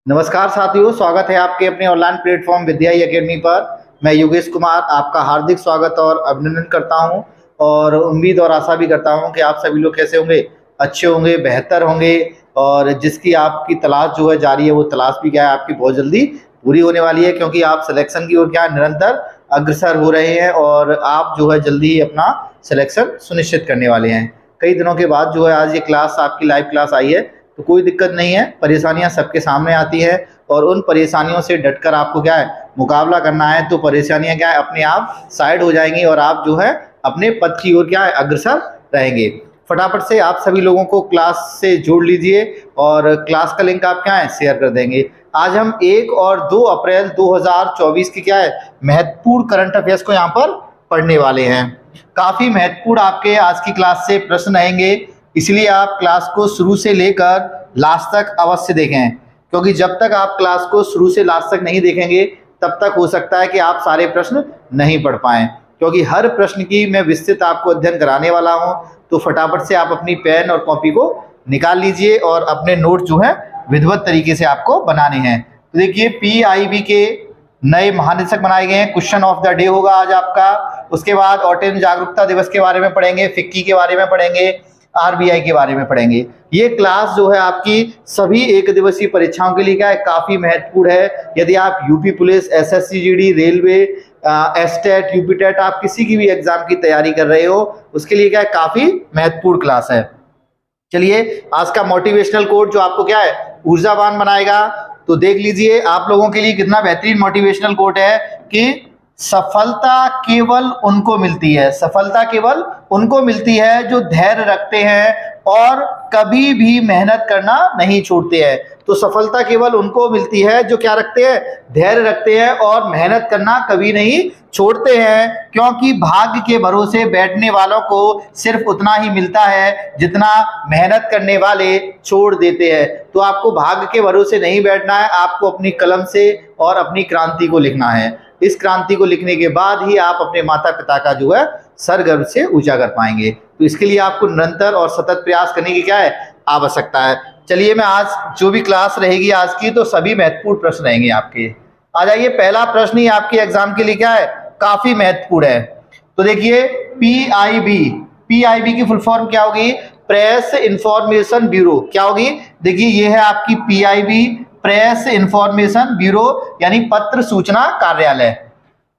नमस्कार साथियों, स्वागत है आपके अपने ऑनलाइन प्लेटफॉर्म विद्या एकेडमी पर। मैं योगेश कुमार आपका हार्दिक स्वागत और अभिनंदन करता हूं और उम्मीद और आशा भी करता हूं कि आप सभी लोग कैसे होंगे, अच्छे होंगे, बेहतर होंगे और जिसकी आपकी तलाश जो है जारी है वो तलाश भी क्या है आपकी बहुत जल्दी पूरी होने वाली है, क्योंकि आप सिलेक्शन की ओर क्या निरंतर अग्रसर हो रहे हैं और आप जो है जल्दी ही अपना सिलेक्शन सुनिश्चित करने वाले हैं। कई दिनों के बाद जो है आज ये क्लास आपकी लाइव क्लास आई है, तो कोई दिक्कत नहीं है। परेशानियां सबके सामने आती है और उन परेशानियों से डटकर आपको क्या है मुकाबला करना है। तो परेशानियां क्या है अपने आप साइड हो जाएंगी और आप जो है अपने पद की ओर क्या है अग्रसर रहेंगे। फटाफट से आप सभी लोगों को क्लास से जोड़ लीजिए और क्लास का लिंक आप क्या है शेयर कर देंगे। आज हम 1 और 2 अप्रैल 2024 की क्या है महत्वपूर्ण करंट अफेयर्स को यहाँ पर पढ़ने वाले हैं। काफी महत्वपूर्ण आपके आज की क्लास से प्रश्न रहेंगे, इसलिए आप क्लास को शुरू से लेकर लास्ट तक अवश्य देखें, क्योंकि जब तक आप क्लास को शुरू से लास्ट तक नहीं देखेंगे तब तक हो सकता है कि आप सारे प्रश्न नहीं पढ़ पाएं, क्योंकि हर प्रश्न की मैं विस्तृत आपको अध्ययन कराने वाला हूं। तो फटाफट से आप अपनी पेन और कॉपी को निकाल लीजिए और अपने नोट जो है विधिवत तरीके से आपको बनाने हैं। तो देखिए PIB के नए महानिदेशक बनाए गए हैं, क्वेश्चन ऑफ द डे होगा आज आपका। उसके बाद ऑटिज्म जागरूकता दिवस के बारे में पढ़ेंगे, फिक्की के बारे में पढ़ेंगे, RBI के बारे में पढ़ेंगे। ये क्लास जो है आपकी सभी एक दिवसीय परीक्षाओं के लिए क्या है काफी महत्वपूर्ण है। यदि आप UP police, SSC GD, railway, estate, UPTET आप किसी की भी एग्जाम की तैयारी कर रहे हो उसके लिए क्या है काफी महत्वपूर्ण क्लास है। चलिए आज का मोटिवेशनल कोट जो आपको क्या है ऊर्जावान बनाएगा, तो देख लीजिए आप लोगों के लिए कितना बेहतरीन मोटिवेशनल कोट है कि सफलता केवल उनको मिलती है, सफलता केवल उनको मिलती है जो धैर्य रखते हैं और कभी भी मेहनत करना नहीं छोड़ते हैं। तो सफलता केवल उनको मिलती है जो क्या रखते हैं, धैर्य रखते हैं और मेहनत करना कभी नहीं छोड़ते हैं, क्योंकि भाग्य के भरोसे बैठने वालों को सिर्फ उतना ही मिलता है जितना मेहनत करने वाले छोड़ देते हैं। तो आपको भाग्य के भरोसे नहीं बैठना है, आपको अपनी कलम से और अपनी क्रांति को लिखना है। इस क्रांति को लिखने के बाद ही आप अपने माता पिता का जो है सर गर्व से ऊंचा कर पाएंगे। तो इसके लिए आपको निरंतर और सतत प्रयास करने की क्या है आवश्यकता है। चलिए मैं आज जो भी क्लास रहेगी आज की तो सभी महत्वपूर्ण प्रश्न रहेंगे आपके। आ जाइए, पहला प्रश्न ही आपके एग्जाम के लिए क्या है काफी महत्वपूर्ण है। तो देखिए PIB की फुल फॉर्म क्या होगी, प्रेस इंफॉर्मेशन ब्यूरो। क्या होगी, देखिए ये है आपकी PIB, प्रेस इंफॉर्मेशन ब्यूरो यानी पत्र सूचना कार्यालय।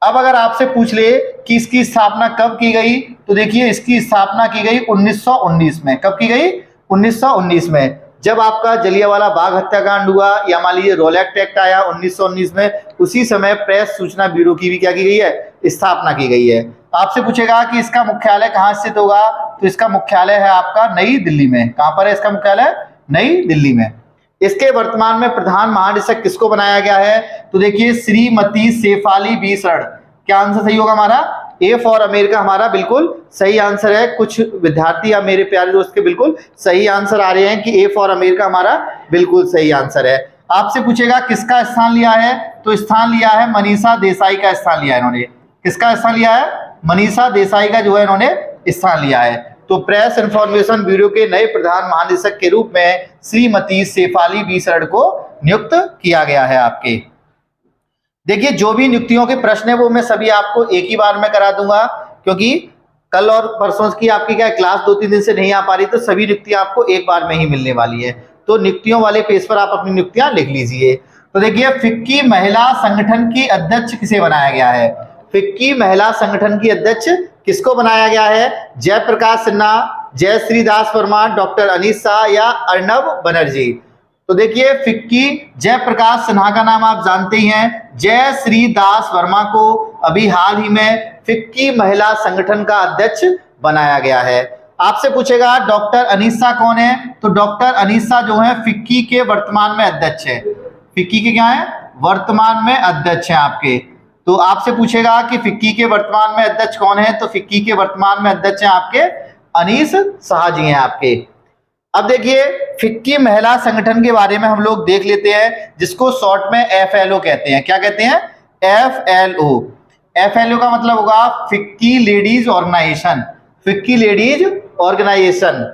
अब अगर आपसे पूछ ले कि इसकी स्थापना कब की गई, तो देखिए इसकी स्थापना की गई 1919 में। कब की गई, 1919 में, जब आपका जलियांवाला बाग हत्याकांड हुआ या मान लीजिए रोलैक्ट एक्ट आया 1919 में, उसी समय प्रेस सूचना ब्यूरो की भी क्या की गई है, स्थापना की गई है। आपसे पूछेगा कि इसका मुख्यालय कहाँ स्थित होगा, तो इसका मुख्यालय है आपका नई दिल्ली में। कहां पर है इसका मुख्यालय, नई दिल्ली में। इसके वर्तमान में प्रधान महानिदेशक किसको बनाया गया है, तो देखिए श्रीमती शेफाली बी शरण। क्या आंसर सही होगा हमारा, ए फॉर अमेरिका हमारा बिल्कुल सही आंसर है। कुछ विद्यार्थी या मेरे प्यारे दोस्त के बिल्कुल सही आंसर आ रहे हैं कि ए फॉर अमेरिका हमारा बिल्कुल सही आंसर है। आपसे पूछेगा किसका स्थान लिया है, तो स्थान लिया है मनीषा देसाई का स्थान लिया है इन्होंने। किसका स्थान लिया है, मनीषा देसाई का जो है इन्होंने स्थान लिया है। तो प्रेस इंफॉर्मेशन ब्यूरो के नए प्रधान महानिदेशक के रूप में श्रीमती शेफाली बी शरण को नियुक्त किया गया है आपके। देखिए जो भी नियुक्तियों के प्रश्न है वो मैं सभी आपको एक ही बार में करा दूंगा, क्योंकि कल और परसों की आपकी क्या क्लास 2-3 दिन से नहीं आ पा रही, तो सभी नियुक्तियां आपको एक बार में ही मिलने वाली है। तो नियुक्तियों वाले पेज पर आप अपनी नियुक्तियां लिख लीजिए। तो देखिए फिक्की महिला संगठन की अध्यक्ष किसे बनाया गया है, फिक्की महिला संगठन की अध्यक्ष किसको बनाया गया है, जयप्रकाश सिन्हा, जयश्री दास वर्मा, डॉक्टर अनीस शाह या अर्नब बनर्जी। तो देखिए फिक्की जयप्रकाश सिन्हा का नाम आप जानते ही हैं, जयश्री दास वर्मा को अभी हाल ही में फिक्की महिला संगठन का अध्यक्ष बनाया गया है। आपसे पूछेगा डॉक्टर अनीस शाह कौन है, तो डॉक्टर अनीस शाह जो है फिक्की के वर्तमान में अध्यक्ष है। फिक्की के क्या है, वर्तमान में अध्यक्ष है आपके। तो आपसे पूछेगा कि फिक्की के वर्तमान में अध्यक्ष कौन है, तो फिक्की के वर्तमान में अध्यक्ष हैं आपके अनीस शाह जी हैं आपके। अब देखिए फिक्की महिला संगठन के बारे में हम लोग देख लेते हैं, जिसको शॉर्ट में FLO कहते हैं। क्या कहते हैं, FLO का मतलब होगा FICCI ladies organisation, FICCI ladies organisation.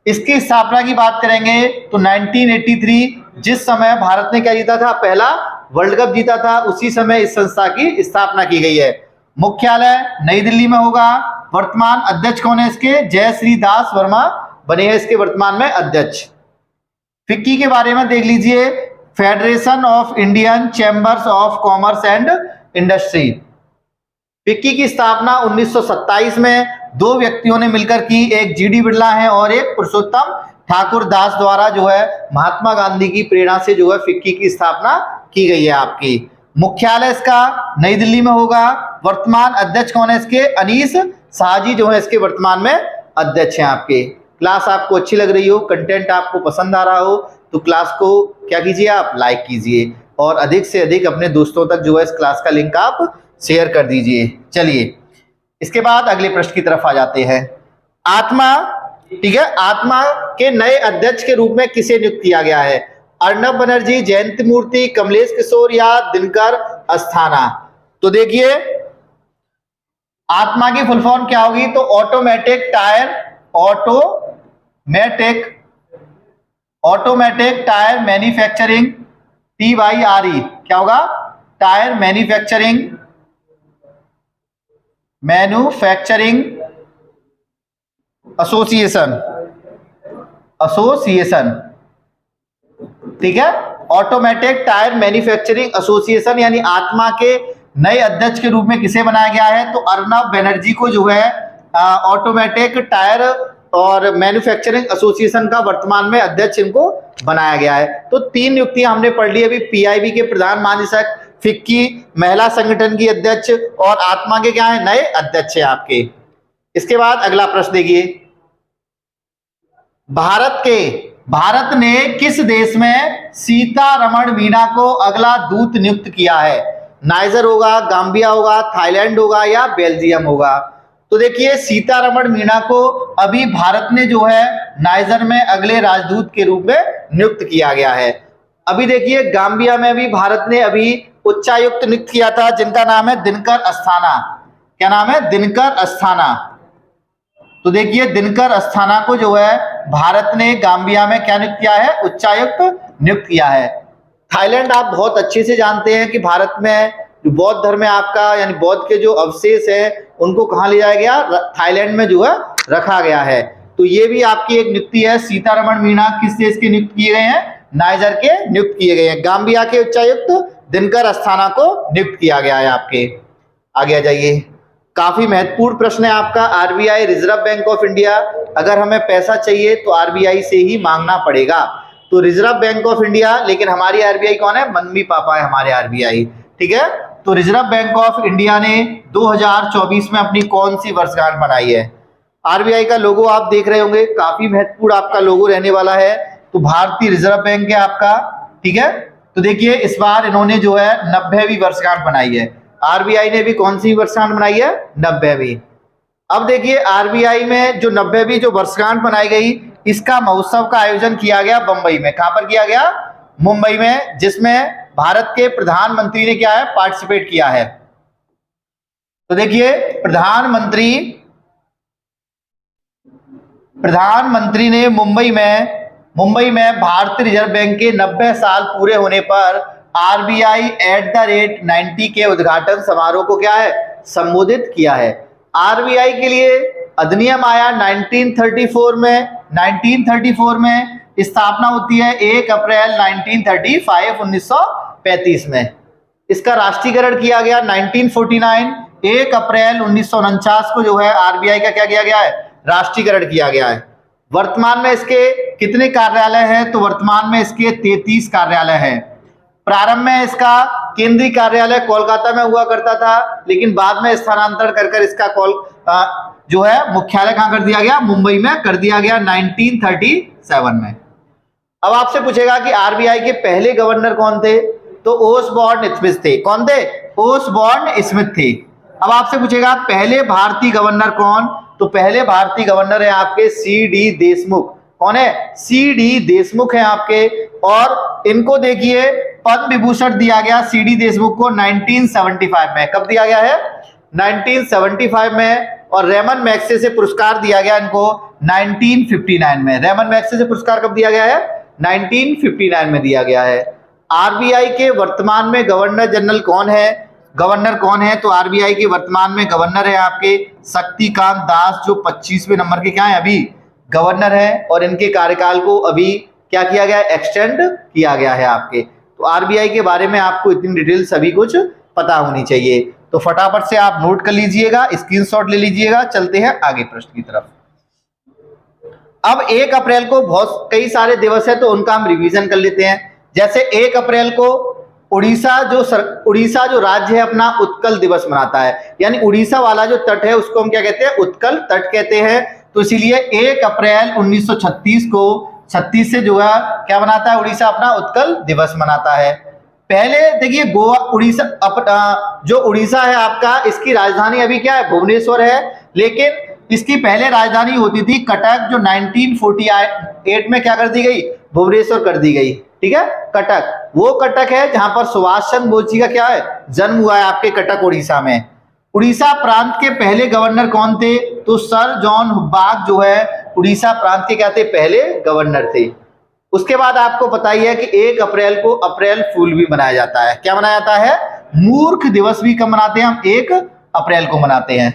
इसकी स्थापना की बात करेंगे तो 1983, जिस समय भारत ने क्या जीता था, पहला वर्ल्ड कप जीता था, उसी समय इस संस्था की स्थापना की गई है। मुख्यालय नई दिल्ली में होगा। वर्तमान अध्यक्ष कौन है इसके? जयश्री दास वर्मा बने हैं इसके वर्तमान में अध्यक्ष। फिक्की के बारे में देख लीजिए, federation of Indian chambers of commerce and industry. FICCI की स्थापना 1927 में दो व्यक्तियों ने मिलकर की, एक जीडी बिरला है और एक पुरुषोत्तम ठाकुर दास द्वारा जो है महात्मा गांधी की प्रेरणा से जो है फिक्की की स्थापना की गई है आपकी। मुख्यालय इसका नई दिल्ली में होगा। वर्तमान अध्यक्ष कौन है इसके? अनीस शाहजी जो है इसके वर्तमान में अध्यक्ष हैं आपके। क्लास आपको अच्छी लग रही हो, कंटेंट आपको पसंद आ रहा हो तो क्लास को क्या कीजिए, आप लाइक कीजिए और अधिक से अधिक अपने दोस्तों तक जो है इस क्लास का लिंक आप शेयर कर दीजिए। चलिए इसके बाद अगले प्रश्न की तरफ आ जाते हैं। आत्मा, ठीक है, आत्मा के नए अध्यक्ष के रूप में किसे नियुक्त किया गया है? अर्नब बनर्जी, जयंती मूर्ति, कमलेश किशोर या दिनकर अस्थाना? तो देखिए आत्मा की फुल फॉर्म क्या होगी? तो ऑटोमेटिक टायर मैन्युफैक्चरिंग, TYRE क्या होगा? टायर मैन्युफैक्चरिंग एसोसिएशन, ठीक है, ऑटोमेटिक टायर मैन्युफैक्चरिंग एसोसिएशन, यानी आत्मा के नए अध्यक्ष के रूप में किसे बनाया गया है? तो अर्नब बनर्जी को जो है ऑटोमेटिक टायर और मैन्युफैक्चरिंग एसोसिएशन का वर्तमान में अध्यक्ष इनको बनाया गया है। तो तीन नियुक्तियां हमने पढ़ ली अभी, PIB के प्रधान महानिदेशक, फिक्की महिला संगठन की अध्यक्ष और आत्मा के क्या है? नए अध्यक्ष है आपके। इसके बाद अगला प्रश्न देखिए, भारत ने किस देश में सीतारमण मीना को अगला दूत नियुक्त किया है? नाइजर होगा, गाम्बिया होगा, थाईलैंड होगा या बेल्जियम होगा? तो देखिए सीतारमण मीना को अभी भारत ने जो है नाइजर में अगले राजदूत के रूप में नियुक्त किया गया है। अभी देखिए गाम्बिया में भी भारत ने अभी उच्चायुक्त नियुक्त किया था, जिनका नाम है दिनकर अस्थाना। क्या नाम है? दिनकर अस्थाना। तो देखिए दिनकर अस्थाना को जो है भारत ने गाम्बिया में क्या नियुक्त किया है? उच्चायुक्त नियुक्त किया है। थाईलैंड आप बहुत अच्छे से जानते हैं कि भारत में जो बौद्ध धर्म है आपका, यानी बौद्ध के जो अवशेष है उनको कहाँ ले जाया गया? थाईलैंड में जो है रखा गया है। तो ये भी आपकी एक नियुक्ति है। सीतारमण मीना किस देश के नियुक्त किए गए हैं? नाइजर के नियुक्त किए गए हैं। गाम्बिया के उच्चायुक्त दिनकर अस्थाना को नियुक्त किया गया है आपके। आगे आ जाइए, काफी महत्वपूर्ण प्रश्न है आपका। RBI reserve bank of India, अगर हमें पैसा चाहिए तो RBI से ही मांगना पड़ेगा। तो रिजर्व बैंक ऑफ इंडिया, लेकिन हमारी RBI कौन है? मम्मी पापा है हमारे RBI, ठीक है। तो रिजर्व बैंक ऑफ इंडिया ने 2024 में अपनी कौन सी वर्षगांठ मनाई है? RBI का लोगो आप देख रहे होंगे, काफी महत्वपूर्ण आपका लोगो रहने वाला है। तो भारतीय रिजर्व बैंक है आपका, ठीक है। तो देखिए इस बार इन्होंने जो है 90वीं वर्षगांठ मनाई है। RBI ने भी कौन सी वर्षगांठ मनाई है? 90वीं। अब देखिए RBI में जो 90वीं जो वर्षगांठ मनाई गई, इसका महोत्सव का आयोजन किया गया मुंबई में। कहां पर किया गया? मुंबई में, जिसमें भारत के प्रधानमंत्री ने क्या है? पार्टिसिपेट किया है। तो देखिए प्रधानमंत्री ने मुंबई में भारतीय रिजर्व बैंक के 90 साल पूरे होने पर RBI @90 के उद्घाटन समारोह को क्या है? संबोधित किया है। RBI के लिए अधिनियम आया 1934 में स्थापना होती है 1 अप्रैल 1935 में। इसका राष्ट्रीयकरण किया गया 1949, 1 अप्रैल 1949 को जो है RBI का क्या किया गया है? राष्ट्रीयकरण किया गया है। वर्तमान में इसके कितने कार्यालय हैं? तो वर्तमान में इसके 33 कार्यालय हैं। प्रारंभ में इसका केंद्रीय कार्यालय कोलकाता में हुआ करता था, लेकिन बाद में स्थानांतरण कर इसका जो है मुख्यालय कहां कर दिया गया? मुंबई में कर दिया गया 1937 में। अब आपसे पूछेगा कि RBI के पहले गवर्नर कौन थे? तो ओसबॉर्न स्मिथ थे। कौन थे? ओसबॉर्न स्मिथ थे। अब आपसे पूछेगा पहले भारतीय गवर्नर कौन? तो पहले भारतीय गवर्नर है आपके CD देशमुख। कौन है? CD देशमुख है आपके। और इनको देखिए पद्म विभूषण दिया गया CD देशमुख को 1975 में। कब दिया गया है? 1975 में। और रेमन मैग्सेसे पुरस्कार दिया गया इनको 1959 में। रेमन मैग्सेसे पुरस्कार कब दिया गया है? 1959 में दिया गया है। आरबीआई के वर्तमान में गवर्नर जनरल कौन है? गवर्नर कौन है? तो आरबीआई के वर्तमान में गवर्नर है आपके शक्तिकांत दास, जो 25वें नंबर के क्या है अभी गवर्नर है, और इनके कार्यकाल को अभी क्या किया गया है? एक्सटेंड किया गया है आपके। तो आरबीआई के बारे में आपको इतनी डिटेल सभी कुछ पता होनी चाहिए। तो फटाफट से आप नोट कर लीजिएगा, स्क्रीनशॉट ले लीजिएगा। चलते हैं आगे प्रश्न की तरफ। अब 1 अप्रैल को बहुत कई सारे दिवस है, तो उनका हम रिवीजन कर लेते हैं। जैसे 1 अप्रैल को उड़ीसा जो राज्य है अपना उत्कल दिवस मनाता है, यानी उड़ीसा वाला जो तट है उसको हम क्या कहते हैं? उत्कल तट कहते हैं। तो इसीलिए 1 अप्रैल 1936 को 36 से जो है क्या मनाता है? उड़ीसा अपना उत्कल दिवस मनाता है। पहले देखिए गोवा उड़ीसा जो उड़ीसा है आपका, इसकी राजधानी अभी क्या है? भुवनेश्वर है, लेकिन इसकी पहले राजधानी होती थी कटक, जो 1948 में क्या कर दी गई? भुवनेश्वर कर दी गई। ठीक है, कटक वो कटक है जहां पर सुभाष चंद्र बोस जी का क्या है? जन्म हुआ है आपके कटक उड़ीसा में। उड़ीसा प्रांत के पहले गवर्नर कौन थे? तो सर जॉन हुब्बाक जो है उड़ीसा प्रांत के क्या थे? पहले गवर्नर थे। उसके बाद आपको पता ही है कि 1 अप्रैल को अप्रैल फूल भी मनाया जाता है। क्या मनाया जाता है? मूर्ख दिवस भी कब मनाते हैं हम? 1 अप्रैल को मनाते हैं।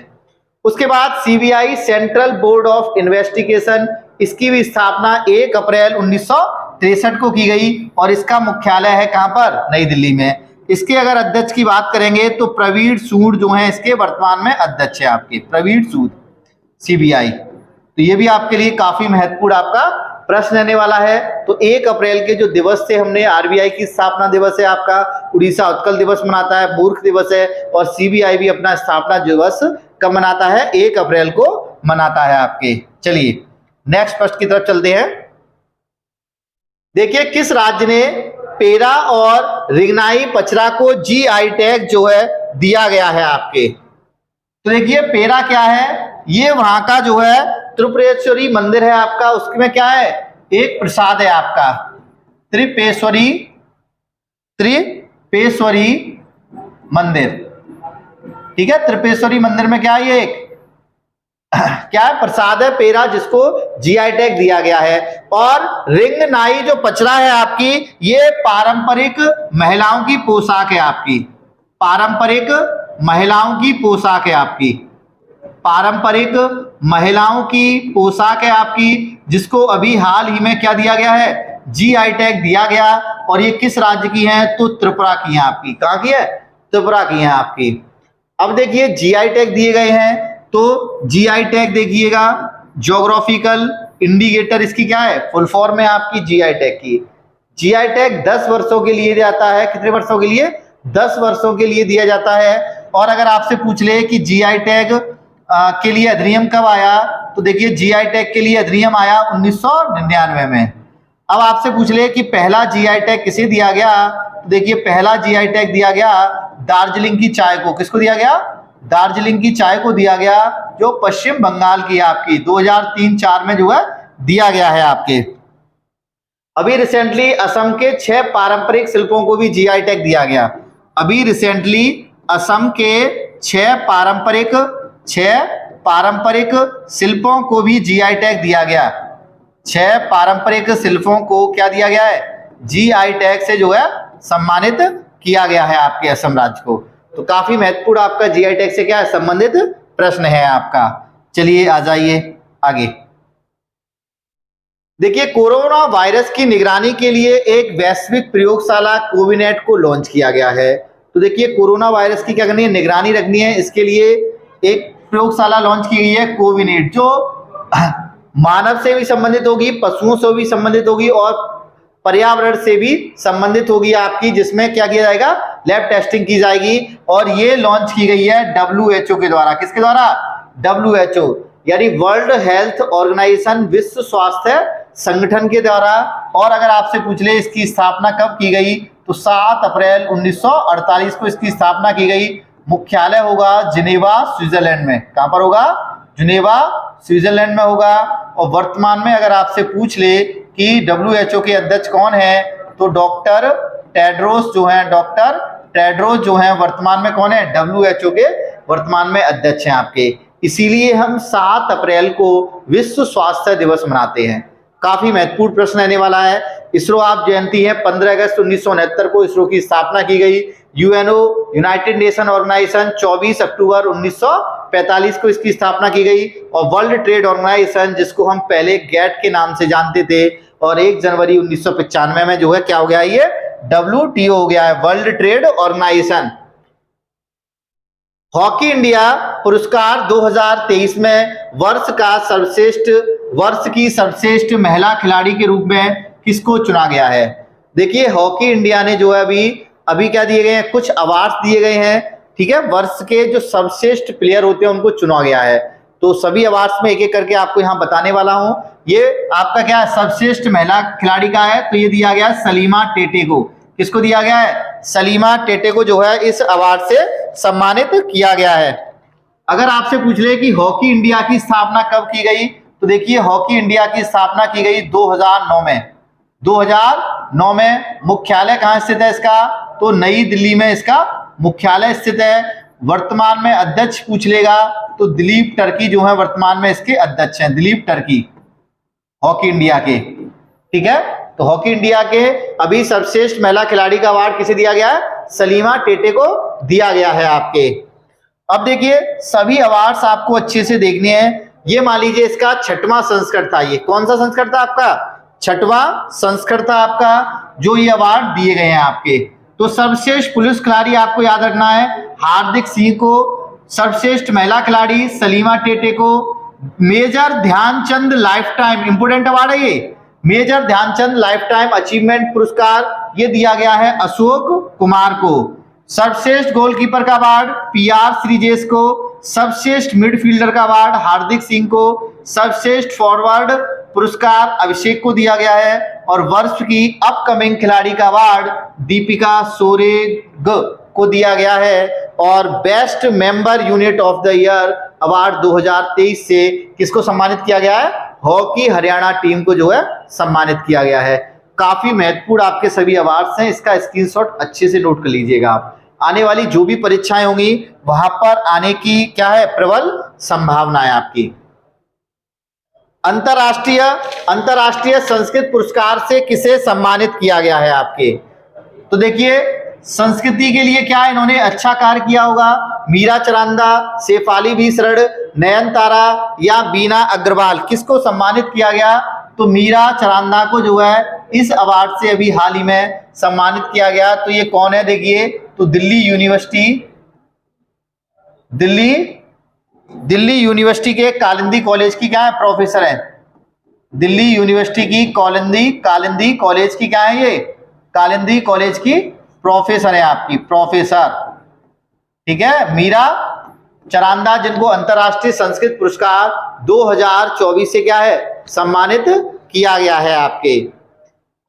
उसके बाद CBI central board of investigation, इसकी भी स्थापना 1 अप्रैल 1963 को की गई, और इसका मुख्यालय है कहां पर? नई दिल्ली में। इसके अगर अध्यक्ष की बात करेंगे तो प्रवीण सूद जो है इसके वर्तमान में अध्यक्ष है आपके, प्रवीण सूद, सीबीआई। तो ये भी आपके लिए काफी महत्वपूर्ण आपका प्रश्न रहने वाला है। तो 1 अप्रैल के जो दिवस थे हमने, आरबीआई की स्थापना दिवस है आपका, उड़ीसा उत्कल दिवस मनाता है, मूर्ख दिवस है, और सीबीआई भी अपना स्थापना दिवस कब मनाता है? 1 अप्रैल को मनाता है आपके। चलिए नेक्स्ट प्रश्न की तरफ चलते हैं। देखिए किस राज्य ने पेरा और रिंगनाई पचरा को जीआई टैग जो है दिया गया है आपके? तो देखिए पेरा क्या है? ये वहां का जो है त्रिपुरेश्वरी मंदिर है आपका, उसमें क्या है? एक प्रसाद है आपका, त्रिपेश्वरी मंदिर। ठीक है, त्रिपेश्वरी मंदिर में क्या है? ये एक क्या है? प्रसाद है पेरा, जिसको जीआई टैग दिया गया है। और रिंग नाई जो पचरा है आपकी, ये पारंपरिक महिलाओं की पोशाक है आपकी, पारंपरिक महिलाओं की पोशाक है आपकी, पारंपरिक महिलाओं की पोशाक है आपकी, जिसको अभी हाल ही में क्या दिया गया है? जीआई टैग दिया गया। और ये किस राज्य की है? तो त्रिपुरा की है आपकी। कहां की है? त्रिपुरा की है आपकी। अब देखिए जीआई टैग दिए गए हैं, तो जीआई टैग देखिएगा, ज्योग्राफिकल इंडिकेटर, इसकी क्या है? फुल फॉर्म है आपकी जीआई टैग की। जीआई टैग 10 वर्षों के लिए जाता है। कितने वर्षों के लिए? 10 वर्षों के लिए दिया जाता है। और अगर आपसे पूछ ले कि जीआई टैग के लिए अधिनियम कब आया, तो देखिए जीआई टैग के लिए अधिनियम आया 1999 में। अब आपसे पूछ ले कि पहला जीआई टैग किसे दिया गया, तो देखिए पहला जीआई टैग दिया गया दार्जिलिंग की चाय को। किसको दिया गया? दार्जिलिंग की चाय को दिया गया, जो पश्चिम बंगाल की है आपकी। 2003-4 में जो है दिया गया है आपके। अभी रिसेंटली असम के 6 पारंपरिक शिल्पों को भी जीआई टैग दिया गया। अभी रिसेंटली असम के 6 पारंपरिक शिल्पों को भी जीआई टैग दिया गया। 6 पारंपरिक शिल्पों को क्या दिया गया है? जीआई टैग से जो है सम्मानित किया गया है आपके असम राज्य को। तो काफी महत्वपूर्ण आपका जीआई टैग से क्या है? संबंधित प्रश्न है आपका। चलिए आ जाइए आगे। देखिए कोरोना वायरस की निगरानी के लिए एक वैश्विक प्रयोगशाला कोविनेट को लॉन्च किया गया है। तो देखिए कोरोना वायरस की क्या करनी है? निगरानी रखनी है। इसके लिए एक प्रयोगशाला लॉन्च की गई है कोविनेट, जो मानव से भी संबंधित होगी, पशुओं से भी संबंधित होगी, और पर्यावरण से भी संबंधित होगी आपकी, जिसमें क्या किया जाएगा? लैब टेस्टिंग की जाएगी। और ये लॉन्च की गई है WHO के द्वारा। किसके द्वारा? WHO यानी वर्ल्ड हेल्थ ऑर्गेनाइजेशन, विश्व स्वास्थ्य संगठन के द्वारा। और अगर आपसे पूछ ले इसकी स्थापना कब की गई, तो 7 अप्रैल 1948 को इसकी स्थापना की गई। मुख्यालय होगा जिनेवा, स्विट्जरलैंड में। कहां पर होगा? जिनेवा, स्विट्जरलैंड में होगा। और वर्तमान में अगर आपसे पूछ ले कि WHO के अध्यक्ष कौन है, तो डॉक्टर टेड्रोस जो हैं वर्तमान में कौन है? WHO के वर्तमान में अध्यक्ष हैं आपके। इसीलिए हम 7 अप्रैल को विश्व स्वास्थ्य दिवस मनाते हैं। काफी महत्वपूर्ण प्रश्न रहने वाला है। इसरो आप जयंती है 15 अगस्त 1969 को इसरो की स्थापना की गई। यूएनओ यूनाइटेड नेशन ऑर्गेनाइजेशन 24 अक्टूबर 1945 को इसकी स्थापना की गई। और वर्ल्ड ट्रेड ऑर्गेनाइजेशन, जिसको हम पहले गैट के नाम से जानते थे, और 1 जनवरी 1995 में जो है क्या हो गया, ये WTO हो गया है, world trade organisation. Hockey India पुरस्कार 2023 में वर्ष की सर्वश्रेष्ठ महिला खिलाड़ी के रूप में किसको चुना गया है? देखिए, हॉकी इंडिया ने जो है अभी क्या दिए गए हैं, कुछ अवार्ड दिए गए हैं, ठीक है। वर्ष के जो सर्वश्रेष्ठ प्लेयर होते हैं उनको चुना गया है। तो सभी अवार्ड्स में एक एक करके आपको यहां बताने वाला हूं। ये आपका क्या है, सर्वश्रेष्ठ महिला खिलाड़ी का है, तो ये दिया गया है सलीमा टेटे को। किसको दिया गया है? सलीमा टेटे को जो है इस अवार्ड से सम्मानित किया गया है। अगर आपसे पूछ ले कि हॉकी इंडिया की स्थापना कब की गई, तो देखिए, हॉकी इंडिया की स्थापना की गई 2009 में। 2009 में मुख्यालय कहां स्थित है इसका? तो नई दिल्ली में इसका मुख्यालय स्थित है। वर्तमान में अध्यक्ष पूछ लेगा तो दिलीप टर्की जो है वर्तमान में इसके अध्यक्ष हैं, दिलीप टर्की, हॉकी इंडिया के, ठीक है। तो हॉकी इंडिया के अभी सर्वश्रेष्ठ महिला खिलाड़ी का अवार्ड किसे दिया गया है? सलीमा टेटे को दिया गया है आपके। अब देखिए, सभी अवार्ड्स आपको अच्छे से देखने हैं। ये मान लीजिए इसका 6वां संस्करण था। ये कौन सा संस्करण था आपका? 6वां संस्करण था आपका, जो ये अवार्ड दिए गए हैं आपके। तो सर्वश्रेष्ठ पुलिस खिलाड़ी आपको याद रखना है हार्दिक सिंह को, सर्वश्रेष्ठ महिला खिलाड़ी सलीमा टेटे को, major Dhyanchand lifetime, important award है ये, major Dhyanchand lifetime achievement पुरस्कार ये दिया गया है अशोक कुमार को। सर्वश्रेष्ठ गोलकीपर का अवार्ड PR श्रीजेश को, सर्वश्रेष्ठ मिडफील्डर का अवार्ड हार्दिक सिंह को, सर्वश्रेष्ठ फॉरवर्ड पुरस्कार अभिषेक को दिया गया है, और वर्ष की अपकमिंग खिलाड़ी का अवार्ड दीपिका सोरेग को दिया गया है, और best member unit of the year award 2023 से किसको सम्मानित किया गया है? हॉकी हरियाणा टीम को जो है सम्मानित किया गया है। काफी महत्वपूर्ण आपके सभी अवार्ड्स हैं, इसका स्क्रीनशॉट अच्छे से नोट कर लीजिएगा आप। आने वाली जो भी परीक्षाएं होंगी वहां पर आने की क्या है, प्रबल संभावना है आपकी। अंतरराष्ट्रीय संस्कृत पुरस्कार से किसे सम्मानित किया गया है आपके? तो देखिए, संस्कृति के लिए क्या इन्होंने अच्छा कार्य किया होगा? मीरा चरांदा, शेफाली बी शरण, नयनतारा या बीना अग्रवाल, किसको सम्मानित किया गया? तो मीरा चरांदा को जो है इस अवार्ड से अभी हाल ही में सम्मानित किया गया। तो ये कौन है? देखिए, तो दिल्ली यूनिवर्सिटी के कालिंदी कॉलेज की क्या है, प्रोफेसर है। दिल्ली यूनिवर्सिटी की कालिंदी कॉलेज की क्या है, ये कालिंदी कॉलेज की प्रोफेसर है आपकी, प्रोफेसर, ठीक है, मीरा चरांदा, जिनको अंतरराष्ट्रीय संस्कृत पुरस्कार 2024 से क्या है, सम्मानित किया गया है आपके।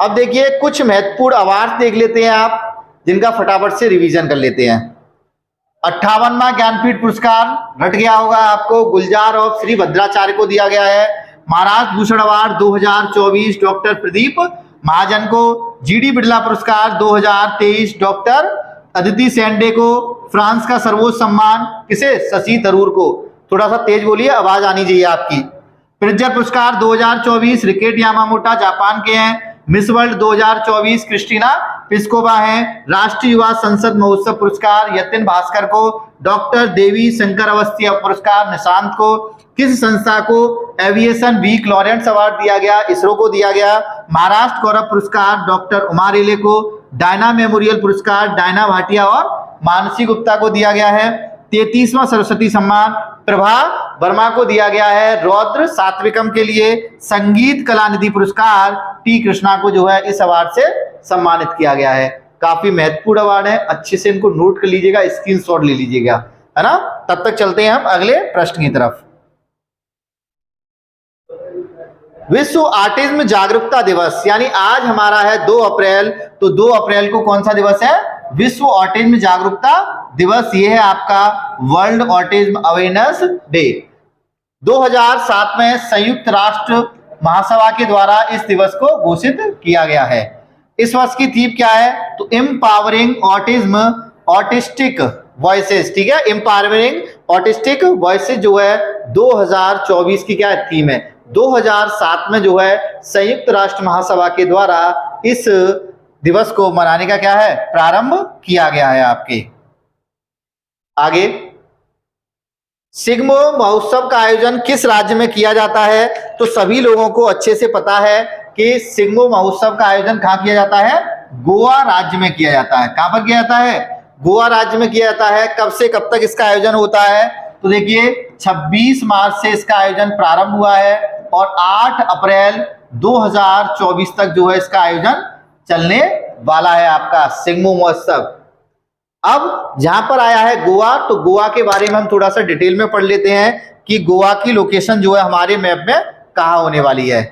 अब देखिए, कुछ महत्वपूर्ण अवार्ड देख लेते हैं आप, जिनका फटाफट से रिवीजन कर लेते हैं। 58वां ज्ञानपीठ पुरस्कार रट गया होगा आपको, गुलजार और श्री भद्राचार्य को दिया गया है। महाराज भूषण अवार्ड 2024 डॉक्टर प्रदीप महाजन को। GD बिरला पुरस्कार 2023 डॉक्टर अदिति सेंडे को। फ्रांस का सर्वोच्च सम्मान किसे? शशि थरूर को। थोड़ा सा तेज बोलिए, आवाज आनी चाहिए आपकी। प्रिट्जर पुरस्कार 2024 रिकेट यामामोटा जापान के हैं। मिस वर्ल्ड 2024 क्रिस्टीना पिस्कोवा हैं। राष्ट्रीय युवा संसद महोत्सव पुरस्कार यतिन भास्कर को। डॉक्टर देवी शंकर अवस्थी पुरस्कार निशांत को। किस संस्था को एविएशन वीक लॉरेंस अवार्ड दिया गया? इसरो को दिया गया। महाराष्ट्र गौरव पुरस्कार डॉक्टर उमा रेले को। डायना मेमोरियल पुरस्कार डायना भाटिया और मानसी गुप्ता को दिया गया है। 33वां सरस्वती सम्मान प्रभा वर्मा को दिया गया है रौद्र सात्विकम के लिए। संगीत कलानिधि पुरस्कार टी कृष्णा को जो है इस अवार्ड से सम्मानित किया गया है। काफी महत्वपूर्ण अवार्ड है, अच्छे से इनको नोट कर लीजिएगा, स्क्रीनशॉट ले लीजिएगा, है ना। तब तक चलते हैं हम अगले प्रश्न की तरफ। विश्व ऑटिज्म जागरूकता दिवस, यानी आज हमारा है 2 अप्रैल, तो 2 अप्रैल को कौन सा दिवस है? विश्व ऑटिज्म जागरूकता दिवस। ये है आपका वर्ल्ड ऑटिज्म अवेयरनेस डे। 2007 में संयुक्त राष्ट्र महासभा के द्वारा इस दिवस को घोषित किया गया है। इस वर्ष की थीम क्या है? तो एम्पावरिंग ऑटिज्म ऑटिस्टिक वॉइसेस, ठीक है, एम्पावरिंग ऑटिस्टिक वॉइसेस जो है 2024 की क्या थीम है। 2007 में जो है संयुक्त राष्ट्र महासभा के द्वारा इस दिवस को मनाने का क्या है प्रारंभ किया गया है आपके। आगे, सिग्मो महोत्सव का आयोजन किस राज्य में किया जाता है। तो सभी लोगों को अच्छे से पता है कि सिग्मो महोत्सव का आयोजन कहां किया जाता है, गोवा राज्य में किया जाता है। कहां पर किया जाता है, गोवा राज्य में किया जाता है। कब से कब तक इसका आयोजन होता है, तो देखिए 26 मार्च से इसका आयोजन प्रारंभ हुआ है और 8 अप्रैल 2024 तक जो है इसका आयोजन चलने वाला है आपका सिग्मो महोत्सव। अब जहां पर आया है गोवा, तो गोवा के बारे में हम थोड़ा सा डिटेल में पढ़ लेते हैं कि गोवा की लोकेशन जो है हमारे मैप में कहां होने वाली है।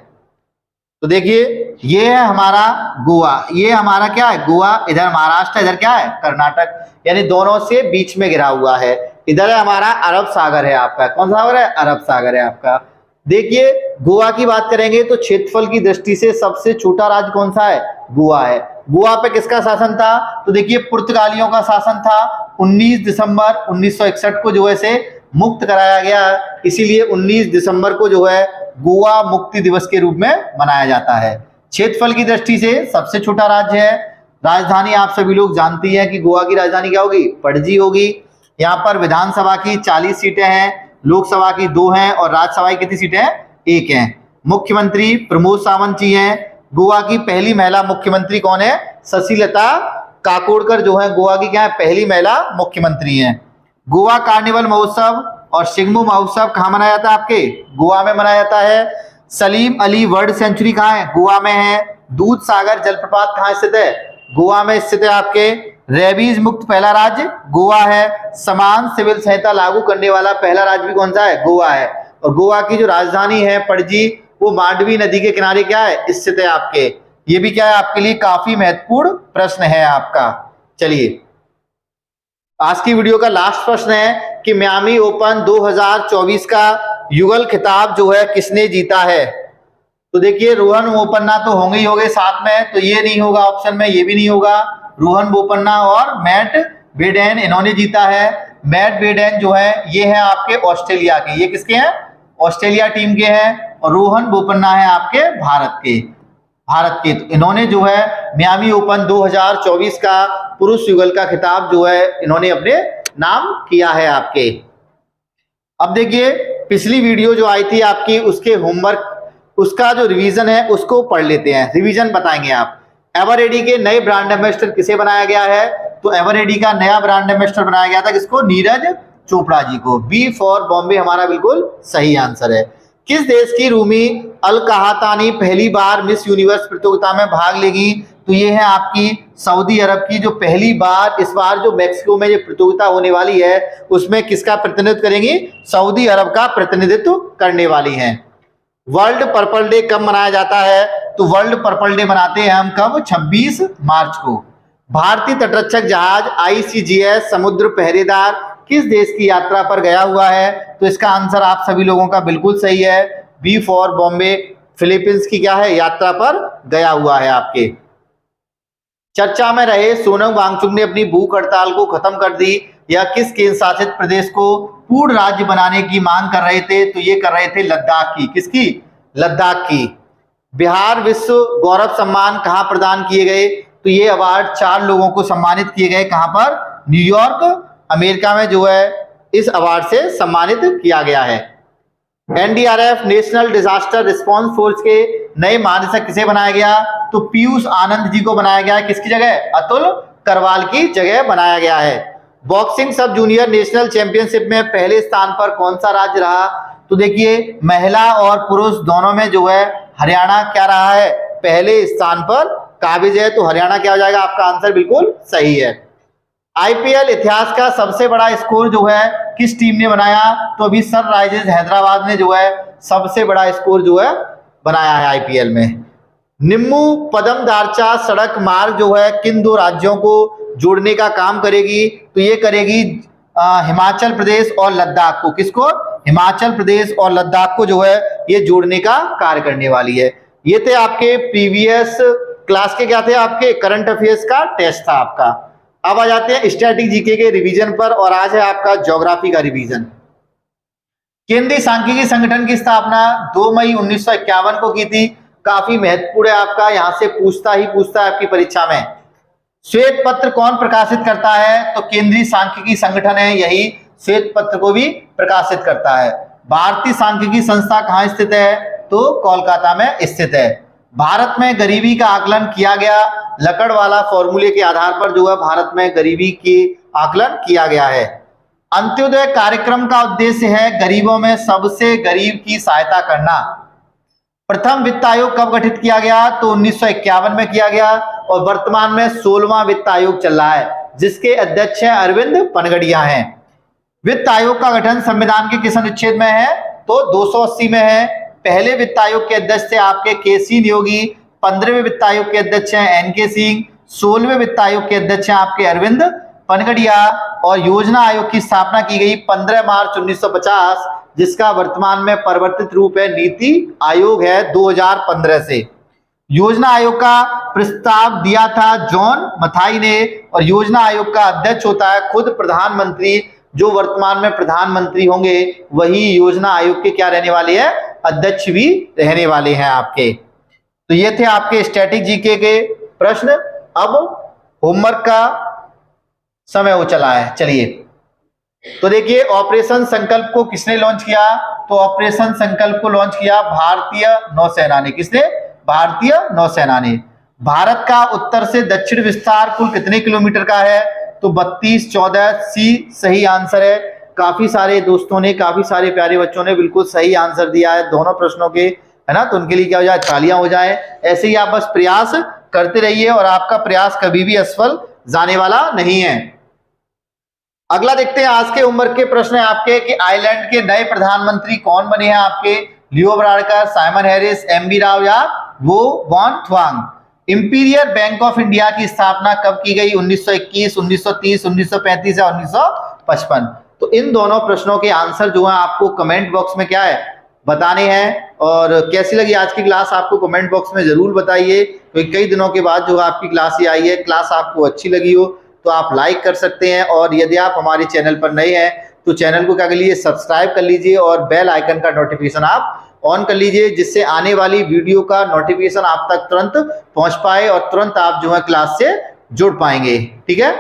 तो देखिए ये है हमारा गोवा, ये हमारा क्या है गोवा, इधर महाराष्ट्र, इधर क्या है कर्नाटक, यानी दोनों से बीच में घिरा हुआ है। इधर है हमारा अरब सागर है आपका, कौन सा सागर है, अरब सागर है आपका। देखिए गोवा की बात करेंगे तो क्षेत्रफल की दृष्टि से सबसे छोटा राज्य कौन सा है, गोवा है। गोवा पे किसका शासन था, तो देखिए पुर्तगालियों का शासन था। 19 दिसंबर 1961 को जो है से मुक्त कराया गया, इसीलिए 19 दिसंबर को जो है गोवा मुक्ति दिवस के रूप में मनाया जाता है। क्षेत्रफल की दृष्टि से सबसे छोटा राज्य है। राजधानी आप सभी लोग जानती हैं कि गोवा की राजधानी क्या होगी, पणजी होगी। यहाँ पर विधानसभा की 40 सीटें हैं, लोकसभा की 2 हैं और राज्यसभा की कितनी सीटें हैं, 1 हैं। मुख्यमंत्री प्रमोद सावंत जी हैं। गोवा की पहली महिला मुख्यमंत्री कौन है, शशिलता काकोडकर जो है गोवा की क्या है पहली महिला मुख्यमंत्री हैं। गोवा कार्निवल महोत्सव और सिग्मो महोत्सव कहाँ मनाया जाता है, आपके गोवा में मनाया जाता है। सलीम अली वर्ल्ड सेंचुरी कहाँ है, गोवा में है। दूध सागर जलप्रपात कहाँ स्थित है, गोवा में स्थित है आपके। रेबीज मुक्त पहला राज्य गोवा है। समान सिविल संहिता लागू करने वाला पहला राज्य भी कौन सा है, गोवा है। और गोवा की जो राजधानी है पणजी, वो मांडवी नदी के किनारे क्या है स्थित है आपके। ये भी क्या है आपके लिए काफी महत्वपूर्ण प्रश्न है आपका। चलिए आज की वीडियो का लास्ट प्रश्न है कि मियामी ओपन 2024 का युगल खिताब जो है किसने जीता है। तो देखिए रोहन बोपन्ना तो होंगे ही होंगे साथ में, तो ये नहीं होगा ऑप्शन में, ये भी नहीं होगा। रोहन बोपन्ना और मैट बेडेन इन्होंने जीता है। मैट बेडेन जो है ये है आपके ऑस्ट्रेलिया के, ये किसके हैं, ऑस्ट्रेलिया टीम के हैं। और रोहन बोपन्ना है आपके भारत के। तो इन्होंने जो है मियामी ओपन 2024 का पुरुष युगल का खिताब जो है इन्होंने अपने नाम किया है आपके। अब देखिए पिछली वीडियो जो आई थी आपकी, उसके होमवर्क, उसका जो रिवीजन है उसको पढ़ लेते हैं। रिवीजन बताएंगे आप। एवरेडी के नए ब्रांड एम्बेसडर किसे बनाया गया है, तो एवरेडी का नया ब्रांड एम्बेसडर बनाया गया था किसको, नीरज चोपड़ा जी को। बी फॉर बॉम्बे हमारा बिल्कुल सही आंसर है। किस देश की रूमी अल कहातानी पहली बार मिस यूनिवर्स प्रतियोगिता में भाग लेगी, तो ये है आपकी सऊदी अरब की, जो पहली बार इस बार जो मैक्सिको में जो प्रतियोगिता होने वाली है उसमें किसका प्रतिनिधित्व करेंगी, सऊदी अरब का प्रतिनिधित्व करने वाली हैं। वर्ल्ड पर्पल डे कब मनाया जाता है, तो वर्ल्ड पर्पल डे मनाते हैं हम कब, 26 मार्च को। भारतीय तटरक्षक जहाज ICGS समुद्र पहरेदार किस देश की यात्रा पर गया हुआ है, तो इसका आंसर आप सभी लोगों का बिल्कुल सही है। बी फॉर बॉम्बे, फिलीपींस की क्या है यात्रा पर गया हुआ है आपके। चर्चा में रहे सोनम वांगचुक ने अपनी भूख हड़ताल को खत्म कर दी, या किस केंद्र शासित प्रदेश को पूर्ण राज्य बनाने की मांग कर रहे थे, तो ये कर रहे थे लद्दाख की, किसकी, लद्दाख की। बिहार विश्व गौरव सम्मान कहां प्रदान किए गए, तो ये अवार्ड 4 लोगों को सम्मानित किए गए, कहां पर, न्यूयॉर्क अमेरिका में जो है इस अवार्ड से सम्मानित किया गया है। NDRF national disaster response force के नए महानिदेशक किसे बनाया गया, तो पीयूष आनंद जी को बनाया गया है, किसकी जगह, अतुल करवाल की जगह बनाया गया है। बॉक्सिंग सब जूनियर नेशनल चैंपियनशिप में पहले स्थान पर कौन सा राज्य रहा, तो देखिए महिला और पुरुष दोनों में जो है हरियाणा क्या रहा है, पहले स्थान पर काबिज है। तो हरियाणा क्या हो जाएगा आपका आंसर बिल्कुल सही है। IPL इतिहास का सबसे बड़ा स्कोर जो है किस टीम ने बनाया, तो अभी सनराइजर्स हैदराबाद ने जो है सबसे बड़ा स्कोर जो है बनाया है IPL में। निम्मू पदम दारचा सड़क मार्ग जो है किन 2 राज्यों को जोड़ने का काम करेगी, तो ये करेगी हिमाचल प्रदेश और लद्दाख को। किसको, हिमाचल प्रदेश और लद्दाख को जो है ये जोड़ने का कार्य करने वाली है। ये थे आपके प्रीवियस क्लास के क्या थे, आपके करंट अफेयर्स का टेस्ट था आपका। अब आ जाते हैं स्टैटिक जीके के रिवीजन पर, और आज है आपका ज्योग्राफी का रिवीजन। केंद्रीय सांख्यिकी संगठन की स्थापना 2 मई 1951 को की थी। काफी महत्वपूर्ण है आपका, यहां से पूछता है आपकी परीक्षा में। श्वेत पत्र कौन प्रकाशित करता है? तो केंद्रीय सांख्यिकी संगठन है, यही श्वेत पत्र को भी प्रकाशित करता है। भारतीय सांख्यिकी संस्था कहां स्थित है? तो कोलकाता में स्थित है। भारत में गरीबी का आकलन किया गया, लकड़वाला फॉर्मूले के आधार पर जो है भारत में गरीबी की आकलन किया गया है। अंत्योदय कार्यक्रम का उद्देश्य है गरीबों में सबसे गरीब की सहायता करना। प्रथम वित्त आयोग कब गठित किया गया? तो 1951 में किया गया, और वर्तमान में 16वां वित्त आयोग चल रहा है, जिसके अध्यक्ष हैं अरविंद पनगड़िया हैं। वित्त आयोग का गठन संविधान के किस अनुच्छेद में है? तो 280 में है। पहले वित्त आयोग के अध्यक्ष थे आपके के.सी. नियोगी, 15वें वित्त आयोग के अध्यक्ष हैं एन.के. सिंह, 16वें वित्त आयोग के अध्यक्ष हैं आपके अरविंद पनगड़िया, और योजना आयोग की स्थापना की गई 15 मार्च 1950, जिसका वर्तमान में परिवर्तित रूप है नीति आयोग है 2015 से। योजना आयोग का प्रस्ताव दिया था जॉन मथाई ने, और योजना आयोग का अध्यक्ष होता है खुद प्रधानमंत्री। जो वर्तमान में प्रधानमंत्री होंगे वही योजना आयोग के क्या रहने वाले हैं? अध्यक्ष भी रहने वाले हैं आपके। तो ये थे आपके स्टैटिक जीके के प्रश्न। अब होमवर्क का समय हो चला है, चलिए। तो देखिए, ऑपरेशन संकल्प को किसने लॉन्च किया? तो ऑपरेशन संकल्प को लॉन्च किया भारतीय नौसेना ने। किसने? भारतीय नौसेना ने। भारत का उत्तर से दक्षिण विस्तार कुल कितने किलोमीटर का है? तो 3214 सी सही आंसर है। काफी सारे दोस्तों ने, काफी सारे प्यारे बच्चों ने बिल्कुल सही आंसर दिया है दोनों प्रश्नों के, है ना। तो उनके लिए क्या हो जाए? तालियां हो जाए। ऐसे ही आप बस प्रयास करते रहिए, और आपका प्रयास कभी भी असफल जाने वाला नहीं है। अगला देखते हैं आज के होमवर्क के प्रश्न है आपके कि आयरलैंड के नए प्रधानमंत्री कौन बने हैं आपके? Leo Varadkar, Simon Harris, MB Rao या Vo Van Thuong. Imperial Bank of India की स्थापना कब की गई? 1921, 1930, 1935 या 1955। तो इन दोनों प्रश्नों के आंसर जो है आपको कमेंट बॉक्स में क्या है? बताने हैं। और कैसी लगी आज की क्लास आपको कमेंट बॉक्स में जरूर बताइए, क्योंकि कई दिनों के बाद जो आपकी क्लास ये आई है। क्लास आपको अच्छी लगी हो तो आप लाइक कर सकते हैं, और यदि आप हमारे चैनल पर नए हैं तो चैनल को क्या कर लीजिए? सब्सक्राइब कर लीजिए, और बेल आइकन का नोटिफिकेशन आप ऑन कर लीजिए, जिससे आने वाली वीडियो का नोटिफिकेशन आप तक तुरंत पहुंच पाए, और तुरंत आप जो है क्लास से जुड़ पाएंगे। ठीक है,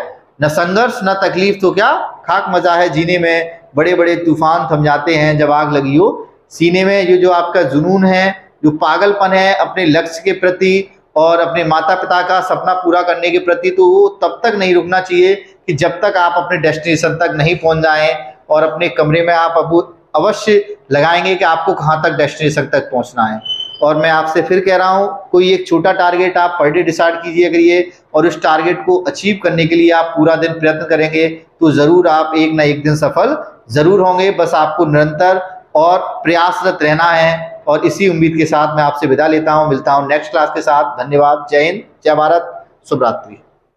न संघर्ष न तकलीफ तो क्या खाक मजा है जीने में। बड़े बड़े तूफान थम जाते हैं जब आग लगी हो सीने में। ये जो आपका जुनून है, जो पागलपन है अपने लक्ष्य के प्रति और अपने माता पिता का सपना पूरा करने के प्रति, तो वो तब तक नहीं रुकना चाहिए कि जब तक आप अपने डेस्टिनेशन तक नहीं पहुंच जाएं। और अपने कमरे में आप अब अवश्य लगाएंगे कि आपको कहां तक डेस्टिनेशन तक पहुंचना है। और मैं आपसे फिर कह रहा हूं, कोई एक छोटा टारगेट आप पर डे डिसाइड कीजिए करिए, और उस टारगेट को अचीव करने के लिए आप पूरा दिन प्रयत्न करेंगे तो जरूर आप एक ना एक दिन सफल जरूर होंगे। बस आपको निरंतर और प्रयासरत रहना है। और इसी उम्मीद के साथ मैं आपसे विदा लेता हूं। मिलता हूं नेक्स्ट क्लास के साथ। धन्यवाद। जय हिंद, जय भारत, शुभ रात्रि।